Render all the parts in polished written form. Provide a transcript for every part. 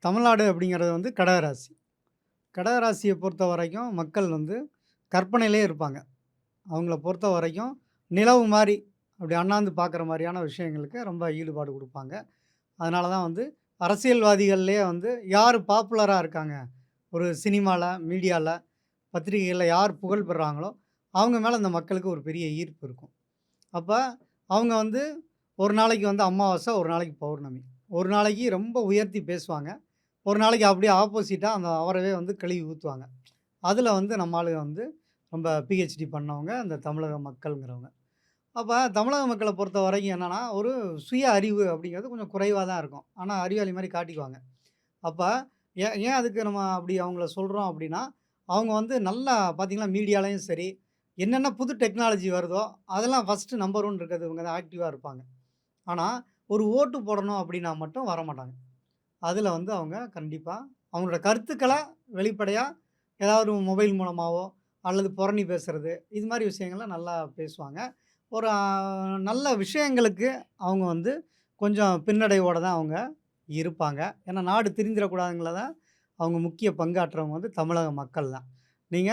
தமிழ்நாடு அப்படிங்கிறது வந்து கடகராசி. கடகராசிய பொறுத்தவரைக்கும் மக்கள் வந்து கற்பனையிலே இருப்பாங்க. அவங்கள பொறுத்தவரைக்கும் நிலவு மாரி, அப்படி அண்ணாந்து பார்க்குற மாரியான விஷயங்களுக்கு ரொம்ப ஈடுபாடு குடுப்பாங்க. அதனால தான் வந்து அரசியல்வாதிகள்லயே வந்து யார் பாப்புலரா இருக்காங்க, ஒரு சினிமால, மீடியால, பத்திரிகைகள்ல யார் புகழ் பெறாங்களோ, அவங்க மேல இந்த மக்களுக்கு ஒரு பெரிய ஈர்ப்பு இருக்கும். அப்ப அவங்க வந்து ஒரு நாளைக்கு வந்து அமாவாசை, ஒரு நாளைக்கு பௌர்ணமி. ஒரு நாளைக்கு ரொம்ப உயர்த்தி பேசுவாங்க. ஒரு நாளைக்கு அப்படியே ஆப்போசிட்டா அந்த அவரவே வந்து கழுவி ஊத்துவாங்க. அதில வந்து நம்ம ஆளுங்க வந்து ரொம்ப பிஹெச்டி பண்ணவங்க, அந்த தமிழக மக்கள்ங்கிறவங்க. அப்ப தமிழக மக்கள பொறுத்தவரைக்கும் என்னன்னா, ஒரு சுய அறிவு அப்படிங்கிறது கொஞ்சம் குறைவா தான் இருக்கும். ஆனா அறிவாளி மாரி காட்டிக்குவாங்க. அப்ப ஏன் ஏன் அதுக்கு நம்ம அப்படி அவங்கள சொல்றோம் அப்படின்னா, அவங்க வந்து நல்லா பார்த்தீங்கன்னா, மீடியாலயும் சரி, என்னென்ன புது டெக்னாலஜி வருதோ, அதெல்லாம் ஃபர்ஸ்ட்டு நம்பர் 1 இருக்கிறது இவங்க தான் ஆக்டிவா இருப்பாங்க. ஆனா, ஒரு ஓட்டு போடணும் அப்படின்னா மட்டும் வரமாட்டாங்க. அதில வந்து அவங்க கண்டிப்பா அவங்களோட கருத்துக்கள வெளிப்படையா ஏதாவது மொபைல் மூலமாவோ, அல்லது புரணி பேசுறது, இது மாரி விஷயங்கள்லாம் நல்லா பேசுவாங்க. ஒரு நல்ல விஷயங்களுக்கு அவங்க வந்து கொஞ்சம் பின்னடைவோட தான் அவங்க இருப்பாங்க. ஏன்னா நாடு திரிந்திறக்கூடாதுங்கள தான் அவங்க முக்கிய பங்காற்றவங்க வந்து தமிழக மக்கள் தான். நீங்க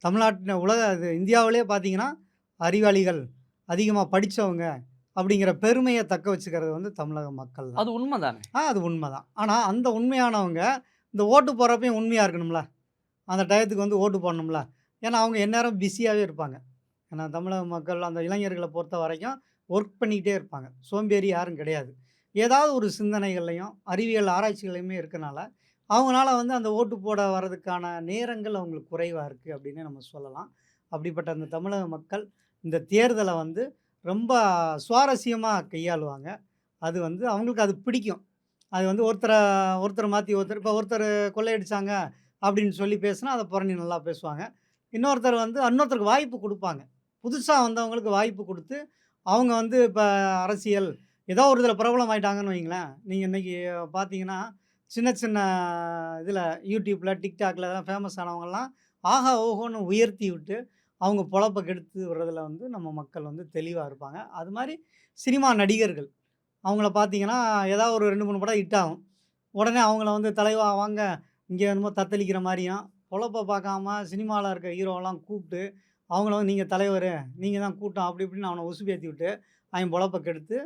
தமிழ்நாட்டின இது இந்தியாவிலேயே பார்த்தீங்கன்னா, அறிவாளிகள், அதிகமா படிச்சவங்க அப்படிங்கிற பெருமைய தக்க வச்சுக்கிறது வந்து தமிழக மக்கள் தான். அது உண்மதானே. அது உண்மதான். ஆனா அந்த உண்மையானவங்க இந்த ஓட்டு போடுறப்பயும் உண்மையா இருக்கணும்ல. அந்த டயத்துக்கு வந்து ஓட்டு போடணும்ல. ஏன்னா அவங்க எந்நேரம் பிஸியாவே இருப்பாங்க. ஏன்னா தமிழக மக்கள் அந்த இளைஞர்கள பொறுத்தவரைக்கும் ஒர்க் பண்ணிக்கிட்டே இருப்பாங்க. சோம்பேறி யாரும் கிடையாது. ஏதாவது ஒரு சிந்தனைகள்லயும், அறிவியல் ஆராய்ச்சிகள்லயுமே இருக்கனால, அவங்கனால வந்து அந்த ஓட்டு போட வர்றதுக்கான நேரங்கள் அவங்களுக்கு குறைவா இருக்கு அப்டின்னே நம்ம சொல்லலாம். அப்படிப்பட்ட அந்த தமிழக மக்கள் இந்த தேர்தல வந்து ரொம்ப சுவாரஸ்யமா கையாளுவாங்க. அது வந்து அவங்களுக்கு அது பிடிக்கும். அது வந்து ஒருத்தர மாத்தி ஒருத்தர் இப்ப ஒருத்தர் கொள்ளையடிச்சாங்க அப்படின்னு சொல்லி பேசுனா, அத புரணி நல்லா பேசுவாங்க. இன்னொருத்தருக்கு வாய்ப்பு குடுப்பாங்க. புதுசா வந்தவங்களுக்கு வாய்ப்பு குடுத்து, அவங்க வந்து இப்ப அரசியல் ஏதோ ஒரு இதில பிரபலம் ஆயிட்டாங்கன்னு வைங்களேன். நீங்க இன்னைக்கு பார்த்தீங்கன்னா, சின்ன சின்ன இதில YouTubeல, TikTokல ஃபேமஸ் ஆனவங்கலாம், ஆஹா! ஓஹோன்னு உயர்த்தி விட்டு, அவங்க பொழப்ப கெடுத்து விடுறதுல வந்து நம்ம மக்கள் வந்து தெளிவா இருப்பாங்க. அது மாரி சினிமா நடிகர்கள். அவங்கள பார்த்தீங்கன்னா, ஏதாவது ஒரு 2, 3 படம் ஹிட் ஆகும். உடனே அவங்கள வந்து தலைவா வாங்க, இங்க என்னமோ தத்தளிக்கிற மாரியும், பொழப்ப பார்க்காம சினிமால இருக்க ஹீரோவெல்லாம் கூப்ட்டு, அவங்கள வந்து நீங்க தலைவரு, நீங்க தான் கூட்டம் அப்படி இப்படின்னு அவன உசுப்பேத்தி விட்டு, அவன் பொழப்ப கெடுத்து,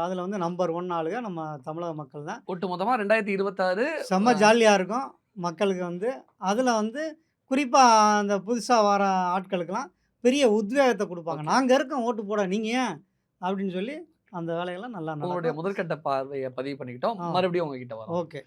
அதில வந்து நம்பர் 1 ஆளுக நம்ம தமிழக மக்கள் தான். ஒட்டுமொத்தமா 2026 செம்ம ஜாலியா இருக்கும் மக்களுக்கு வந்து. அதில வந்து குறிப்பா அந்த புதுசா வர ஆட்களுக்கெல்லாம் பெரிய உத்வேகத்த குடுப்பாங்க. ஓகே. "நாங்க இருக்கோம் ஓட்டு போட, நீங்க ஏன்?" அப்படின்னு சொல்லி அந்த வேலையெல்லாம் நல்லா உங்களுடைய நடக்கும். முதற்கட்ட பார்வைய பதிவு பண்ணிக்கிட்டோம். ஆ. மறுபடியும் உங்ககிட்ட வரோம். ஓகே.